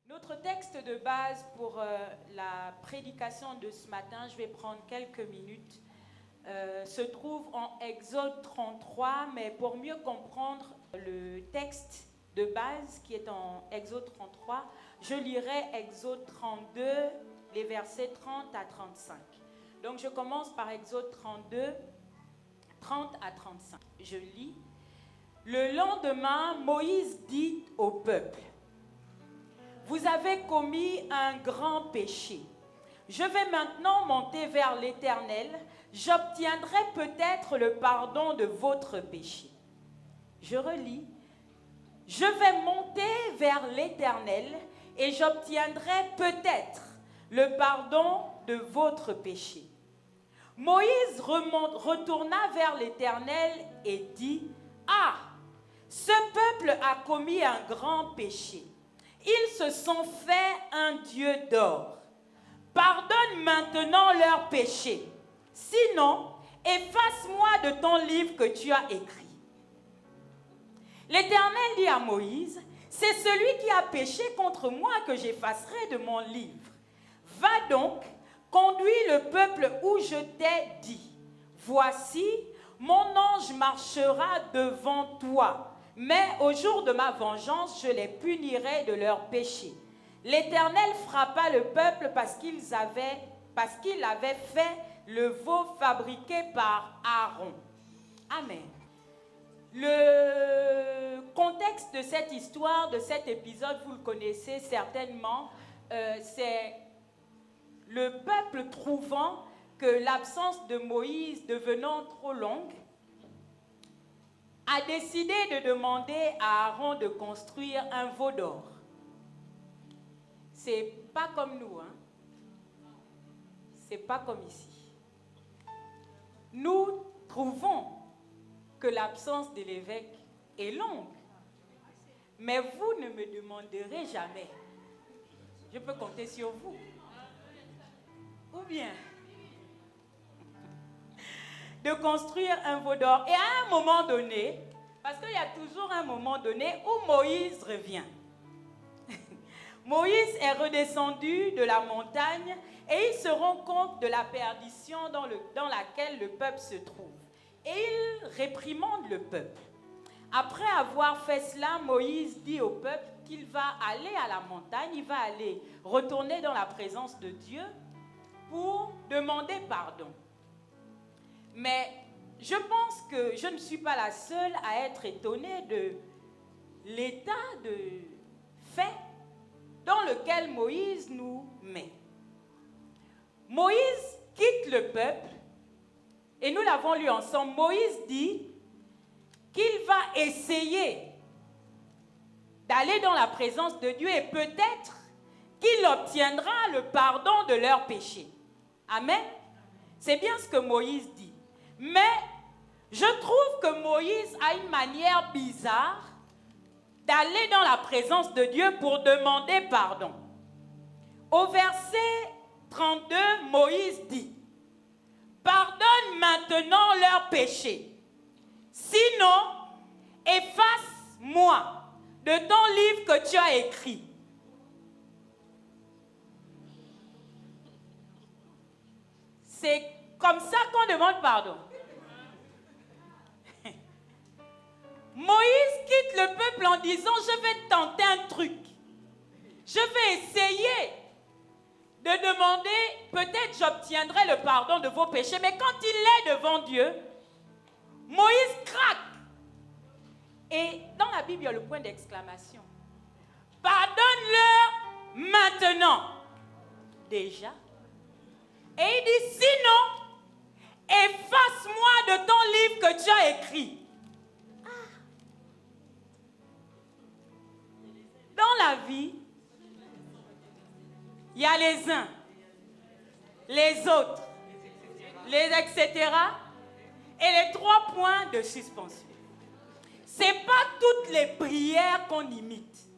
Notre texte de base pour la prédication de ce matin, je vais prendre quelques minutes, se trouve en Exode 33, mais pour mieux comprendre le texte de base qui est en Exode 33, je lirai Exode 32, les versets 30 à 35. Donc je commence par Exode 32, 30 à 35. Je lis. Le lendemain, Moïse dit au peuple: vous avez commis un grand péché. Je vais maintenant monter vers l'Éternel. J'obtiendrai peut-être le pardon de votre péché. Je relis. Je vais monter vers l'Éternel et j'obtiendrai peut-être le pardon de votre péché. Moïse retourna vers l'Éternel et dit: ah, ce peuple a commis un grand péché. Ils se sont fait un Dieu d'or. Pardonne maintenant leurs péchés. Sinon, efface-moi de ton livre que tu as écrit. L'Éternel dit à Moïse: c'est celui qui a péché contre moi que j'effacerai de mon livre. Va donc, conduis le peuple où je t'ai dit. Voici, mon ange marchera devant toi. Mais au jour de ma vengeance, je les punirai de leurs péchés. L'Éternel frappa le peuple parce qu'il avait fait le veau fabriqué par Aaron. Amen. Le contexte de cette histoire, de cet épisode, vous le connaissez certainement. C'est le peuple trouvant que l'absence de Moïse devenant trop longue, a décidé de demander à Aaron de construire un veau d'or. C'est pas comme nous, hein? C'est pas comme ici. Nous trouvons que l'absence de l'évêque est longue, mais vous ne me demanderez jamais. Je peux compter sur vous. Ou bien de construire un veau d'or. Et à un moment donné, parce qu'il y a toujours un moment donné où Moïse revient. Moïse est redescendu de la montagne et il se rend compte de la perdition dans laquelle le peuple se trouve. Et il réprimande le peuple. Après avoir fait cela, Moïse dit au peuple qu'il va aller à la montagne, il va aller retourner dans la présence de Dieu pour demander pardon. Mais je pense que je ne suis pas la seule à être étonnée de l'état de fait dans lequel Moïse nous met. Moïse quitte le peuple, et nous l'avons lu ensemble. Moïse dit qu'il va essayer d'aller dans la présence de Dieu et peut-être qu'il obtiendra le pardon de leurs péchés. Amen. C'est bien ce que Moïse dit. Mais je trouve que Moïse a une manière bizarre d'aller dans la présence de Dieu pour demander pardon. Au verset 32, Moïse dit: pardonne maintenant leurs péchés. Sinon, efface-moi de ton livre que tu as écrit. C'est comme ça qu'on demande pardon. Moïse quitte le peuple en disant: je vais tenter un truc. Je vais essayer de demander, peut-être j'obtiendrai le pardon de vos péchés. Mais quand il est devant Dieu, Moïse craque. Et dans la Bible, il y a le point d'exclamation. Pardonne-leur maintenant. Déjà. Et il dit: sinon, efface-moi de ton livre que tu as écrit. Dans la vie, il y a les uns, les autres, les etc. et les 3 points de suspension. Ce n'est pas toutes les prières qu'on imite.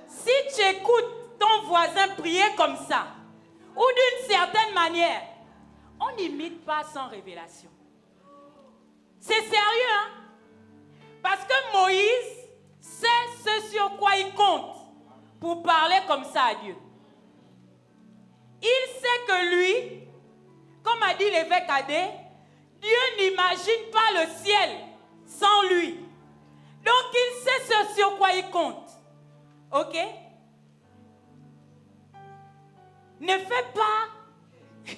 Si tu écoutes ton voisin prier comme ça, ou d'une certaine manière, on n'imite pas sans révélation. C'est sérieux, hein? Parce que Moïse sait ce sur quoi il compte. pour parler comme ça à Dieu. Il sait que lui, comme a dit l'évêque Adé, Dieu n'imagine pas le ciel sans lui. Donc il sait ce sur quoi il compte. Ok? Ne fais pas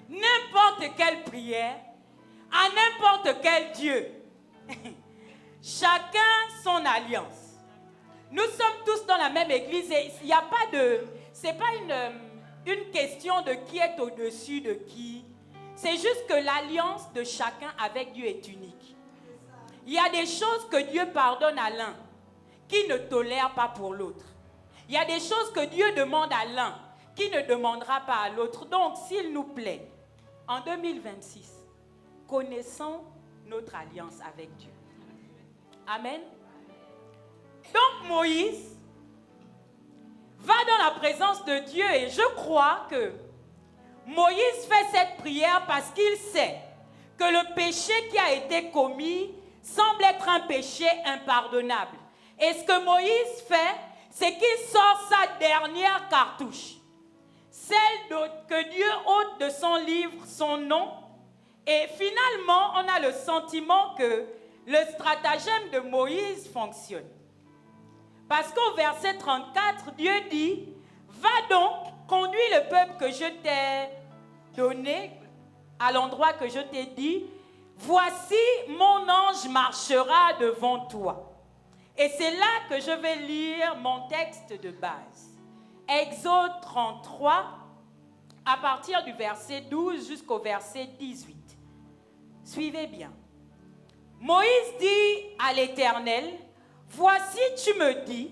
n'importe quelle prière à n'importe quel Dieu. Chacun son alliance. Nous sommes tous dans la même église et il n'y a pas de... C'est pas une question de qui est au-dessus de qui. C'est juste que l'alliance de chacun avec Dieu est unique. Il y a des choses que Dieu pardonne à l'un qui ne tolère pas pour l'autre. Il y a des choses que Dieu demande à l'un qui ne demandera pas à l'autre. Donc, s'il nous plaît, en 2026, connaissons notre alliance avec Dieu. Amen. Donc, Moïse va dans la présence de Dieu et je crois que Moïse fait cette prière parce qu'il sait que le péché qui a été commis semble être un péché impardonnable. Et ce que Moïse fait, c'est qu'il sort sa dernière cartouche, celle que Dieu ôte de son livre son nom. Et finalement, on a le sentiment que le stratagème de Moïse fonctionne. Parce qu'au verset 34, Dieu dit, « Va donc, conduis le peuple que je t'ai donné, à l'endroit que je t'ai dit, voici mon ange marchera devant toi. » Et c'est là que je vais lire mon texte de base. Exode 33, à partir du verset 12 jusqu'au verset 18. Suivez bien. Moïse dit à l'Éternel, « Voici, tu me dis,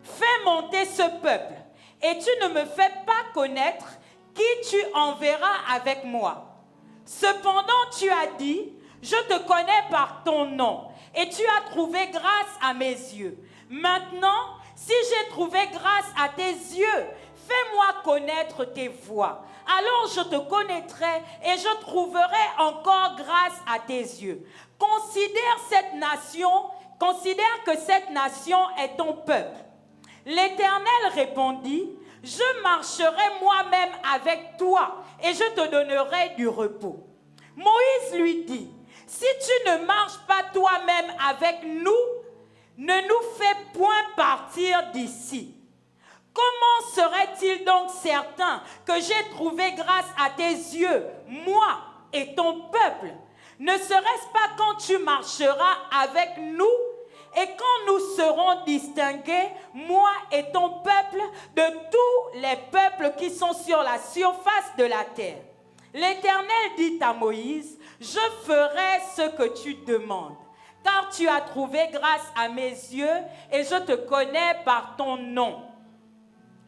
fais monter ce peuple, et tu ne me fais pas connaître qui tu enverras avec moi. Cependant, tu as dit, je te connais par ton nom, et tu as trouvé grâce à mes yeux. Maintenant, si j'ai trouvé grâce à tes yeux, fais-moi connaître tes voies. Alors je te connaîtrai et je trouverai encore grâce à tes yeux. Considère que cette nation est ton peuple. » L'Éternel répondit, « Je marcherai moi-même avec toi et je te donnerai du repos. » Moïse lui dit, « Si tu ne marches pas toi-même avec nous, ne nous fais point partir d'ici. Comment serait-il donc certain que j'ai trouvé grâce à tes yeux, moi et ton peuple? Ne serait-ce pas quand tu marcheras avec nous et quand nous serons distingués, moi et ton peuple, de tous les peuples qui sont sur la surface de la terre? » L'Éternel dit à Moïse, « Je ferai ce que tu demandes, car tu as trouvé grâce à mes yeux et je te connais par ton nom. »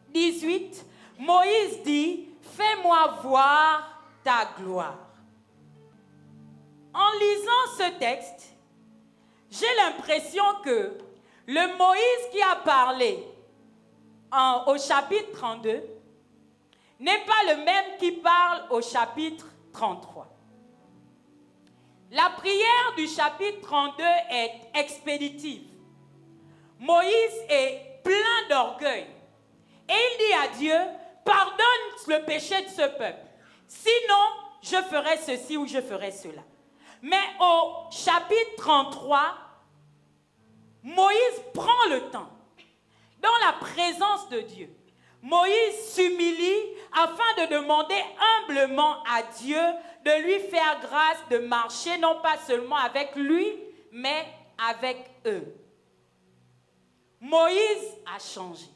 18. Moïse dit, « Fais-moi voir ta gloire. » En lisant ce texte, j'ai l'impression que le Moïse qui a parlé au chapitre 32 n'est pas le même qui parle au chapitre 33. La prière du chapitre 32 est expéditive. Moïse est plein d'orgueil. Et il dit à Dieu, pardonne le péché de ce peuple. Sinon, je ferai ceci ou je ferai cela. Mais au chapitre 33, Moïse prend le temps, dans la présence de Dieu. Moïse s'humilie afin de demander humblement à Dieu de lui faire grâce de marcher non pas seulement avec lui, mais avec eux. Moïse a changé.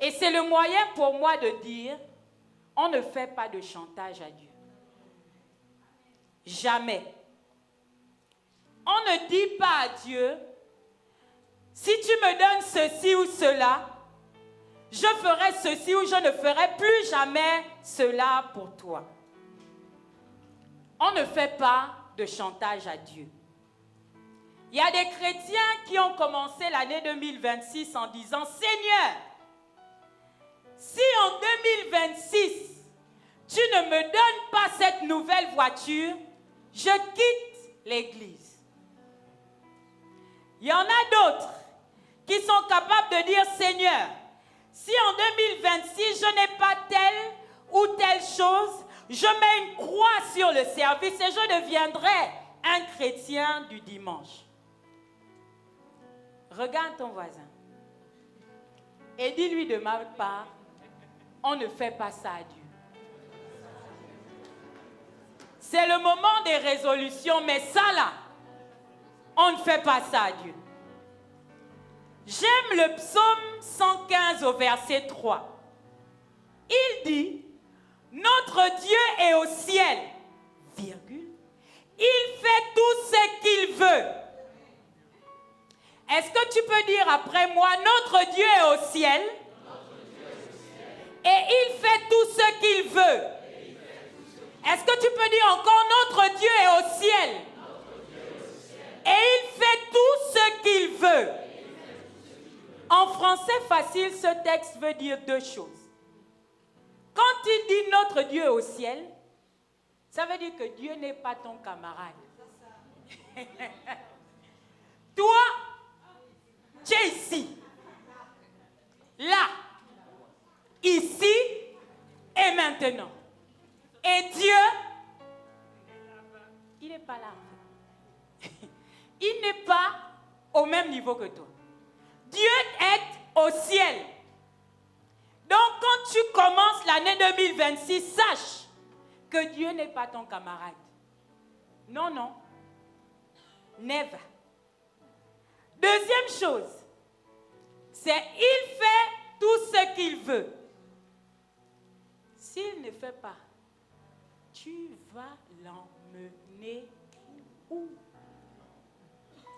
Et c'est le moyen pour moi de dire, on ne fait pas de chantage à Dieu. Jamais. On ne dit pas à Dieu, si tu me donnes ceci ou cela, je ferai ceci ou je ne ferai plus jamais cela pour toi. On ne fait pas de chantage à Dieu. Il y a des chrétiens qui ont commencé l'année 2026 en disant, Seigneur, si en 2026, tu ne me donnes pas cette nouvelle voiture, je quitte l'église. Il y en a d'autres qui sont capables de dire, Seigneur, si en 2026 je n'ai pas telle ou telle chose, je mets une croix sur le service et je deviendrai un chrétien du dimanche. Regarde ton voisin et dis-lui de ma part, on ne fait pas ça à Dieu. C'est le moment des résolutions, mais ça là, on ne fait pas ça à Dieu. J'aime le psaume 115 au verset 3. Il dit, notre Dieu est au ciel, virgule. Il fait tout ce qu'il veut. Est-ce que tu peux dire après moi, notre Dieu est au ciel, et il fait tout ce qu'il veut. Est-ce que tu peux dire encore, notre Dieu est au ciel, et il fait tout ce qu'il veut. En français facile, ce texte veut dire deux choses. Quand il dit notre Dieu est au ciel, ça veut dire que Dieu n'est pas ton camarade. Toi, tu es ici, là, ici et maintenant. Et Dieu, il n'est pas là. Il n'est pas au même niveau que toi. Dieu est au ciel. Donc, quand tu commences l'année 2026, sache que Dieu n'est pas ton camarade. Non, non. Never. Deuxième chose, c'est il fait tout ce qu'il veut. S'il ne fait pas, tu vas l'emmener où?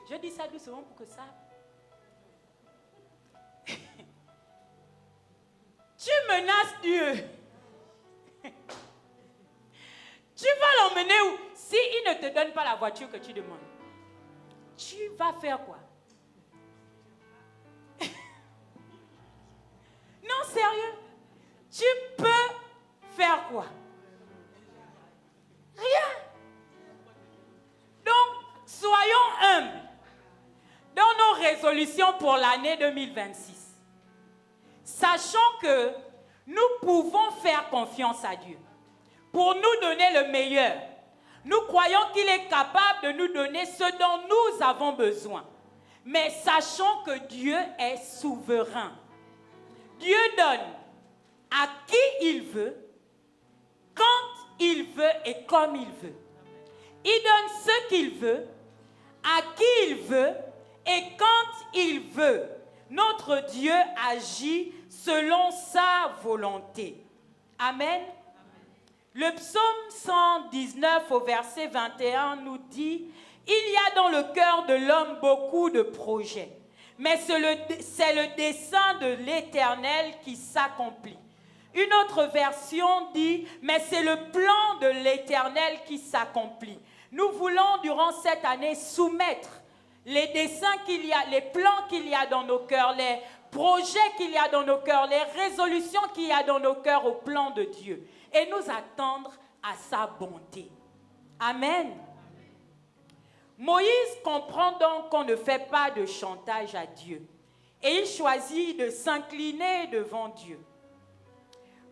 Je dis ça doucement pour que ça... Tu menaces Dieu. Tu vas l'emmener où? S'il ne te donne pas la voiture que tu demandes, tu vas faire quoi? Non, sérieux. Tu peux faire quoi? Rien. Donc, soyons humbles dans nos résolutions pour l'année 2026. Sachant que nous pouvons faire confiance à Dieu pour nous donner le meilleur. Nous croyons qu'il est capable de nous donner ce dont nous avons besoin. Mais sachons que Dieu est souverain. Dieu donne à qui il veut, quand il veut et comme il veut. Il donne ce qu'il veut, à qui il veut et quand il veut. Notre Dieu agit selon sa volonté. Amen. Le psaume 119 au verset 21 nous dit, « Il y a dans le cœur de l'homme beaucoup de projets, mais c'est le dessein de l'Éternel qui s'accomplit. » Une autre version dit, « Mais c'est le plan de l'Éternel qui s'accomplit. » Nous voulons durant cette année soumettre les desseins qu'il y a, les plans qu'il y a dans nos cœurs, les projets qu'il y a dans nos cœurs, les résolutions qu'il y a dans nos cœurs au plan de Dieu et nous attendre à sa bonté. Amen. Moïse comprend donc qu'on ne fait pas de chantage à Dieu et il choisit de s'incliner devant Dieu.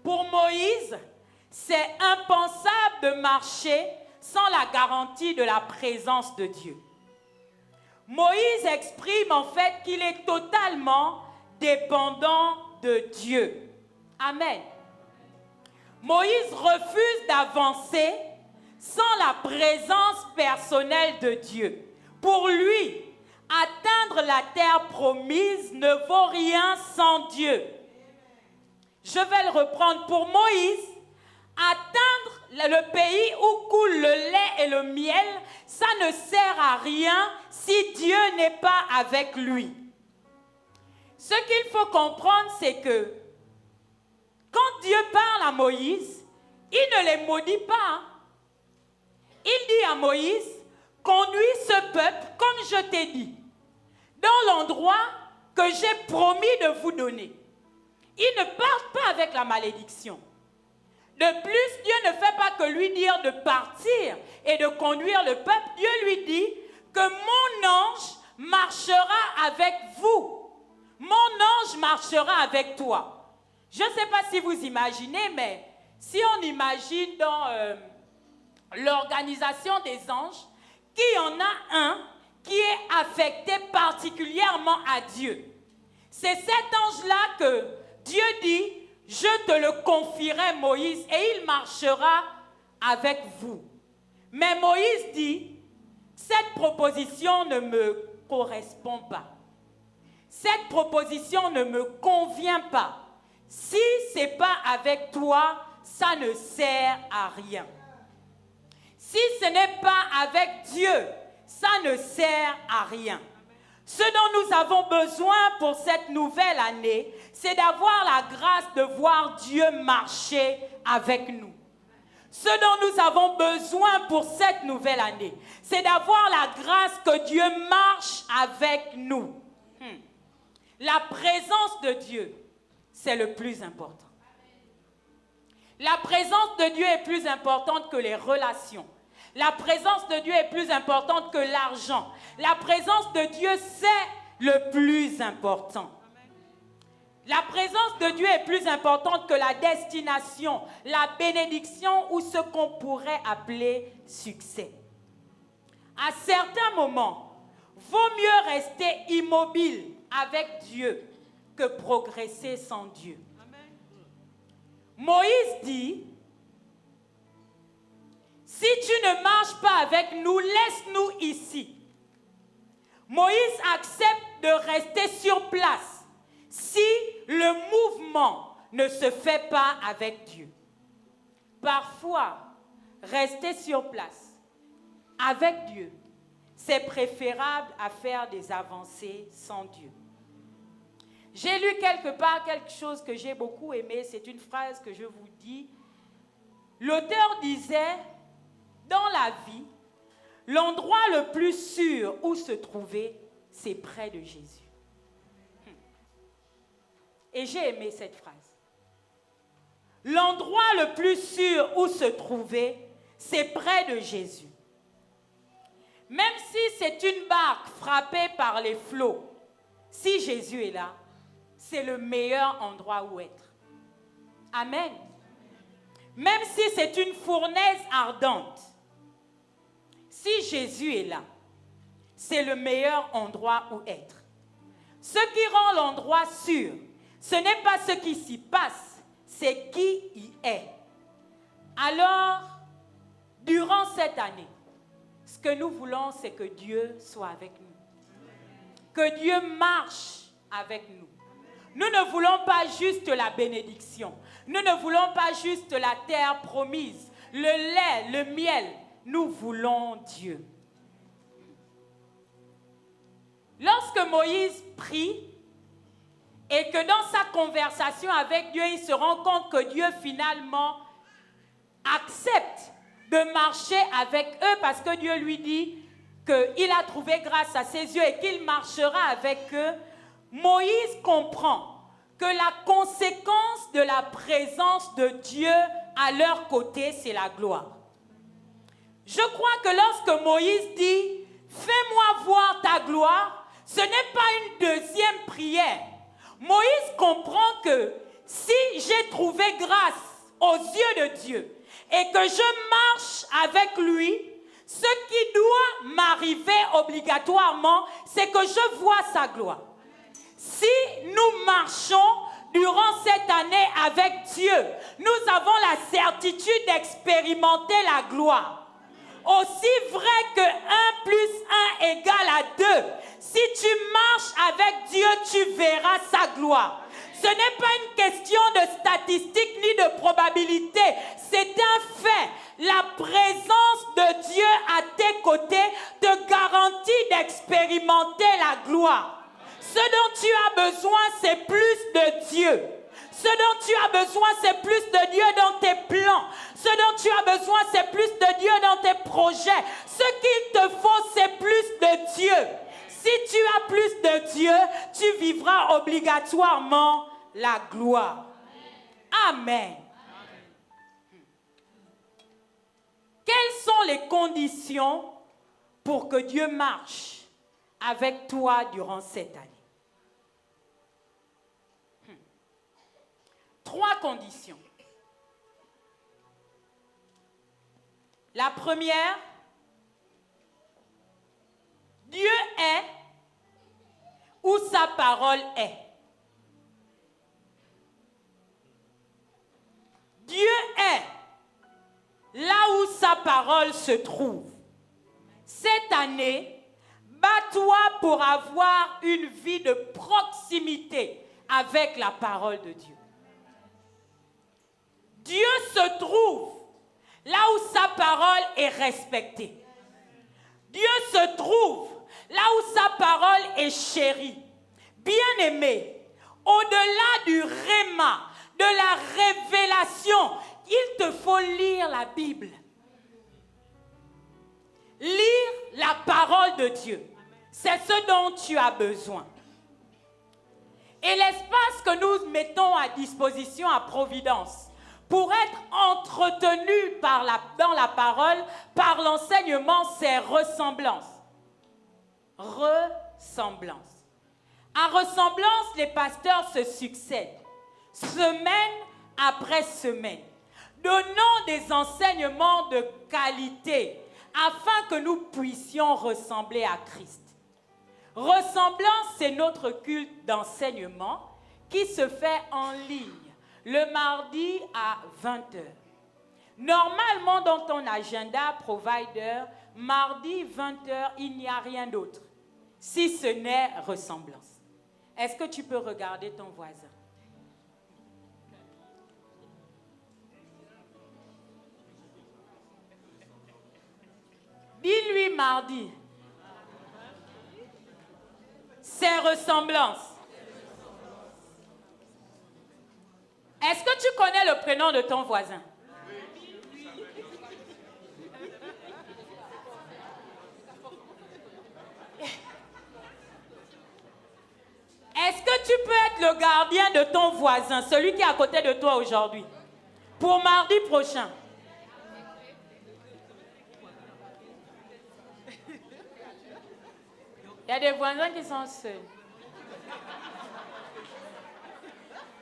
Pour Moïse, c'est impensable de marcher sans la garantie de la présence de Dieu. Moïse exprime en fait qu'il est totalement dépendant de Dieu. Amen. Moïse refuse d'avancer sans la présence personnelle de Dieu. Pour lui, atteindre la terre promise ne vaut rien sans Dieu. Je vais le reprendre. Pour Moïse, atteindre le pays où coule le lait et le miel, ça ne sert à rien si Dieu n'est pas avec lui. Ce qu'il faut comprendre, c'est que quand Dieu parle à Moïse, il ne les maudit pas. Il dit à Moïse, conduis ce peuple comme je t'ai dit, dans l'endroit que j'ai promis de vous donner. Il ne parle pas avec la malédiction. De plus, Dieu ne fait pas que lui dire de partir et de conduire le peuple. Dieu lui dit que mon ange marchera avec vous. mon ange marchera avec toi. Je ne sais pas si vous imaginez, mais si on imagine dans l'organisation des anges, qu'il y en a un qui est affecté particulièrement à Dieu. C'est cet ange-là que Dieu dit, je te le confierai, Moïse, et il marchera avec vous. Mais Moïse dit, cette proposition ne me correspond pas. Cette proposition ne me convient pas. Si ce n'est pas avec toi, ça ne sert à rien. Si ce n'est pas avec Dieu, ça ne sert à rien. Ce dont nous avons besoin pour cette nouvelle année, c'est d'avoir la grâce de voir Dieu marcher avec nous. Ce dont nous avons besoin pour cette nouvelle année, c'est d'avoir la grâce que Dieu marche avec nous. La présence de Dieu, c'est le plus important. La présence de Dieu est plus importante que les relations. La présence de Dieu est plus importante que l'argent. La présence de Dieu, c'est le plus important. La présence de Dieu est plus importante que la destination, la bénédiction ou ce qu'on pourrait appeler succès. À certains moments, vaut mieux rester immobile avec Dieu que progresser sans Dieu. Moïse dit, si tu ne marches pas avec nous, laisse-nous ici. Moïse accepte de rester sur place si le mouvement ne se fait pas avec Dieu. Parfois, rester sur place avec Dieu, c'est préférable à faire des avancées sans Dieu. J'ai lu quelque part quelque chose que j'ai beaucoup aimé, c'est une phrase que je vous dis. L'auteur disait, dans la vie, l'endroit le plus sûr où se trouver, c'est près de Jésus. Et j'ai aimé cette phrase. L'endroit le plus sûr où se trouver, c'est près de Jésus. Même si c'est une barque frappée par les flots, si Jésus est là, c'est le meilleur endroit où être. Amen. Même si c'est une fournaise ardente, si Jésus est là, c'est le meilleur endroit où être. Ce qui rend l'endroit sûr, ce n'est pas ce qui s'y passe, c'est qui y est. Alors, durant cette année, ce que nous voulons, c'est que Dieu soit avec nous. Que Dieu marche avec nous. Nous ne voulons pas juste la bénédiction. Nous ne voulons pas juste la terre promise, le lait, le miel. Nous voulons Dieu. Lorsque Moïse prie et que dans sa conversation avec Dieu, il se rend compte que Dieu finalement accepte de marcher avec eux parce que Dieu lui dit qu'il a trouvé grâce à ses yeux et qu'il marchera avec eux, Moïse comprend que la conséquence de la présence de Dieu à leur côté, c'est la gloire. Je crois que lorsque Moïse dit « Fais-moi voir ta gloire », ce n'est pas une deuxième prière. Moïse comprend que si j'ai trouvé grâce aux yeux de Dieu et que je marche avec lui, ce qui doit m'arriver obligatoirement, c'est que je vois sa gloire. Si nous marchons durant cette année avec Dieu, nous avons la certitude d'expérimenter la gloire. Aussi vrai que 1 plus 1 égale à 2, si tu marches avec Dieu, tu verras sa gloire. Ce n'est pas une question de statistique ni de probabilité, c'est un fait. La présence de Dieu à tes côtés te garantit d'expérimenter la gloire. Ce dont tu as besoin, c'est plus de Dieu. Ce dont tu as besoin, c'est plus de Dieu dans tes plans. Ce dont tu as besoin, c'est plus de Dieu dans tes projets. Ce qu'il te faut, c'est plus de Dieu. Si tu as plus de Dieu, tu vivras obligatoirement la gloire. Amen. Quelles sont les conditions pour que Dieu marche avec toi durant cette année? 3 conditions. La première, Dieu est où sa parole est. Dieu est là où sa parole se trouve. Cette année, bats-toi pour avoir une vie de proximité avec la parole de Dieu. Dieu se trouve là où sa parole est respectée. Dieu se trouve là où sa parole est chérie. Bien-aimé, au-delà du réma, de la révélation, il te faut lire la Bible. Lire la parole de Dieu. C'est ce dont tu as besoin. Et l'espace que nous mettons à disposition à Providence pour être entretenu dans la parole, par l'enseignement, c'est ressemblance. Ressemblance. À ressemblance, les pasteurs se succèdent, semaine après semaine, donnant des enseignements de qualité afin que nous puissions ressembler à Christ. Ressemblance, c'est notre culte d'enseignement qui se fait en ligne le mardi à 20h. Normalement, dans ton agenda provider, mardi 20h, il n'y a rien d'autre, si ce n'est ressemblance. Est-ce que tu peux regarder ton voisin? Dis-lui mardi. C'est ressemblance. Est-ce que tu connais le prénom de ton voisin? Est-ce que tu peux être le gardien de ton voisin, celui qui est à côté de toi aujourd'hui, pour mardi prochain? Il y a des voisins qui sont seuls.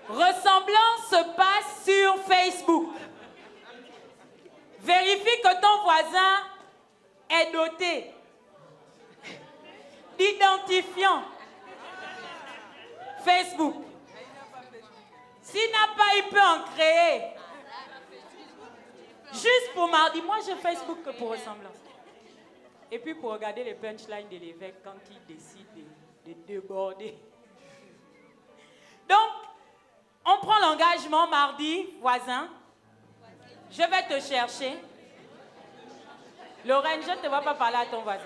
Ressemblance se passe sur Facebook. Vérifie que ton voisin est doté d'identifiant Facebook. S'il n'a pas, il peut en créer. Juste pour mardi. Moi, j'ai Facebook que pour ressemblance. Et puis pour regarder les punchlines de l'évêque quand il décide de déborder. Donc, on prend l'engagement mardi, voisin. Je vais te chercher. Lorraine, je ne te vois pas parler à ton voisin.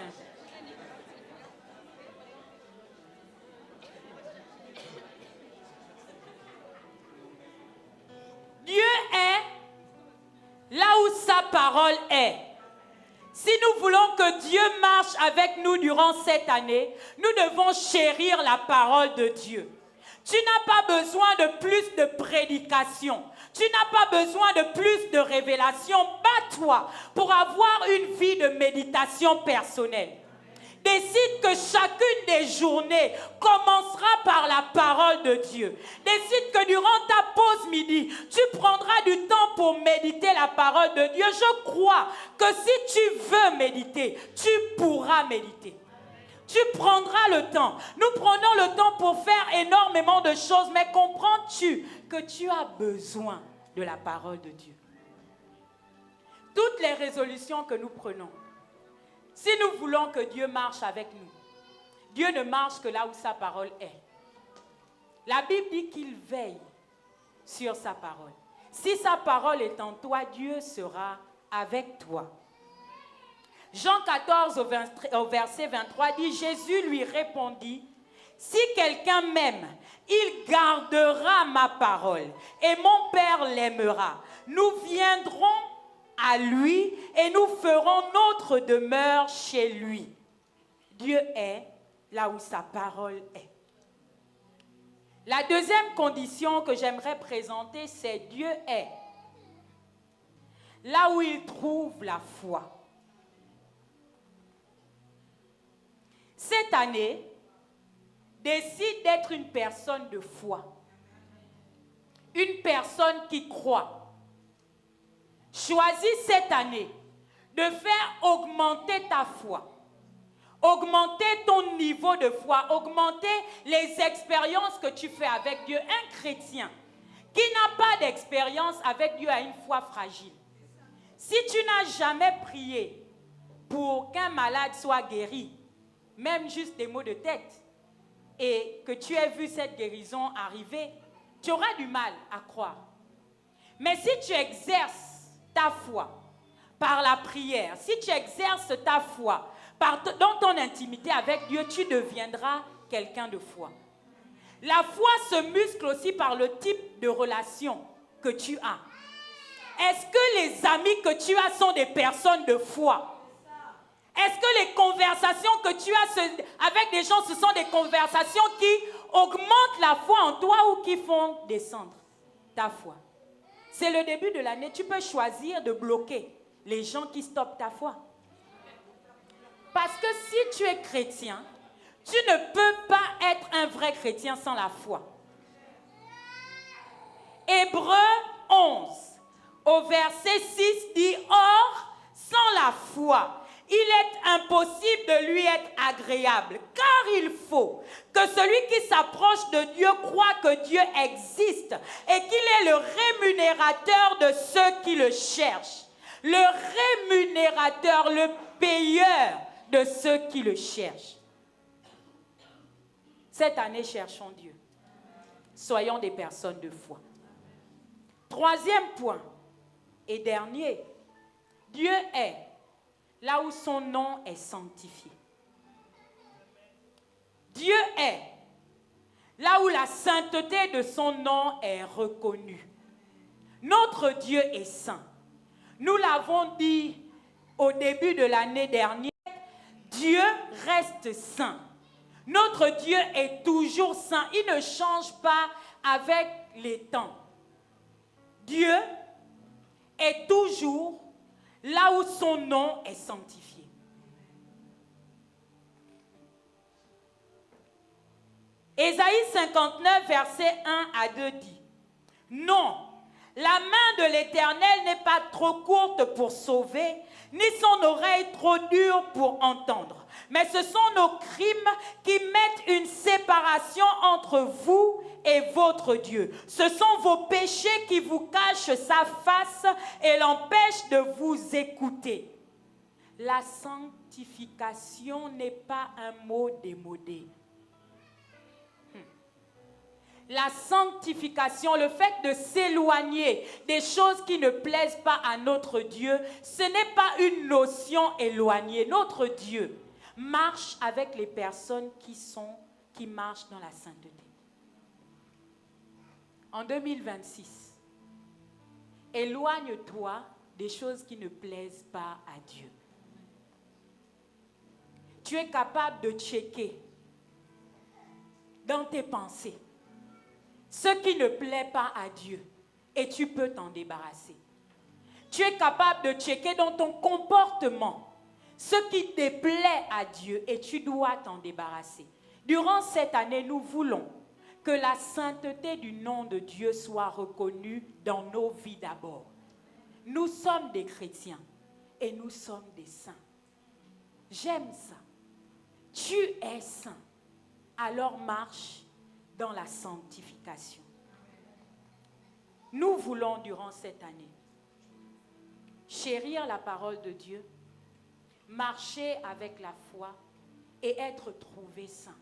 Dieu est là où sa parole est. Si nous voulons que Dieu marche avec nous durant cette année, nous devons chérir la parole de Dieu. Tu n'as pas besoin de plus de prédication. Tu n'as pas besoin de plus de révélation. Bats-toi pour avoir une vie de méditation personnelle. Décide que chacune des journées commencera par la parole de Dieu. Décide que durant ta pause midi, tu prendras du temps pour méditer la parole de Dieu. Je crois que si tu veux méditer, tu pourras méditer. Tu prendras le temps. Nous prenons le temps pour faire énormément de choses, mais comprends-tu que tu as besoin de la parole de Dieu? Toutes les résolutions que nous prenons, si nous voulons que Dieu marche avec nous, Dieu ne marche que là où sa parole est. La Bible dit qu'il veille sur sa parole. Si sa parole est en toi, Dieu sera avec toi. Jean 14 au verset 23 dit, Jésus lui répondit, « Si quelqu'un m'aime, il gardera ma parole et mon Père l'aimera. Nous viendrons à lui et nous ferons notre demeure chez lui. » Dieu est là où sa parole est. La deuxième condition que j'aimerais présenter, c'est Dieu est là où il trouve la foi. Cette année, décide d'être une personne de foi. une personne qui croit. Choisis cette année de faire augmenter ta foi, augmenter ton niveau de foi, augmenter les expériences que tu fais avec Dieu. Un chrétien qui n'a pas d'expérience avec Dieu a une foi fragile. Si tu n'as jamais prié pour qu'un malade soit guéri, même juste des maux de tête, et que tu aies vu cette guérison arriver, tu auras du mal à croire. Mais si tu exerces ta foi par la prière, si tu exerces ta foi dans ton intimité avec Dieu, tu deviendras quelqu'un de foi. La foi se muscle aussi par le type de relation que tu as. Est-ce que les amis que tu as sont des personnes de foi? Est-ce que les conversations que tu as avec des gens, ce sont des conversations qui augmentent la foi en toi ou qui font descendre ta foi? C'est le début de l'année. Tu peux choisir de bloquer les gens qui stoppent ta foi. Parce que si tu es chrétien, tu ne peux pas être un vrai chrétien sans la foi. Hébreux 11, au verset 6 dit « Or, sans la foi, il est impossible de lui être agréable, car il faut que celui qui s'approche de Dieu croit que Dieu existe et qu'il est le rémunérateur de ceux qui le cherchent. Le rémunérateur, le payeur de ceux qui le cherchent. » Cette année, cherchons Dieu. Soyons des personnes de foi. Troisième point et dernier, Dieu est là où son nom est sanctifié. Dieu est là où la sainteté de son nom est reconnue. Notre Dieu est saint. Nous l'avons dit au début de l'année dernière, Dieu reste saint. Notre Dieu est toujours saint. Il ne change pas avec les temps. Dieu est toujours là où son nom est sanctifié. Ésaïe 59, verset 1 à 2 dit « Non, la main de l'Éternel n'est pas trop courte pour sauver, ni son oreille trop dure pour entendre. Mais ce sont nos crimes qui mettent une séparation entre vous et votre Dieu. Ce sont vos péchés qui vous cachent sa face et l'empêchent de vous écouter. » La sanctification n'est pas un mot démodé. La sanctification, le fait de s'éloigner des choses qui ne plaisent pas à notre Dieu, ce n'est pas une notion éloignée. Notre Dieu marche avec les personnes qui marchent dans la sainteté. En 2026, éloigne-toi des choses qui ne plaisent pas à Dieu. Tu es capable de checker dans tes pensées ce qui ne plaît pas à Dieu et tu peux t'en débarrasser. Tu es capable de checker dans ton comportement ce qui déplaît à Dieu et tu dois t'en débarrasser. Durant cette année, nous voulons que la sainteté du nom de Dieu soit reconnue dans nos vies d'abord. Nous sommes des chrétiens et nous sommes des saints. J'aime ça. Tu es saint. Alors marche dans la sanctification. Nous voulons durant cette année chérir la parole de Dieu, marcher avec la foi et être trouvés saints.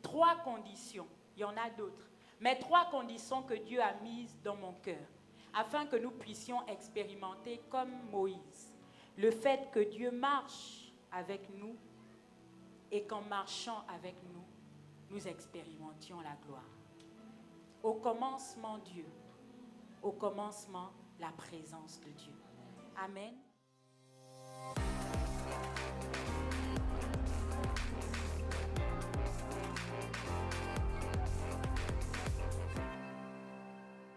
3 conditions, il y en a d'autres, mais 3 conditions que Dieu a mises dans mon cœur afin que nous puissions expérimenter comme Moïse le fait que Dieu marche avec nous et qu'en marchant avec nous, nous expérimentions la gloire. Au commencement, Dieu. Au commencement, la présence de Dieu. Amen.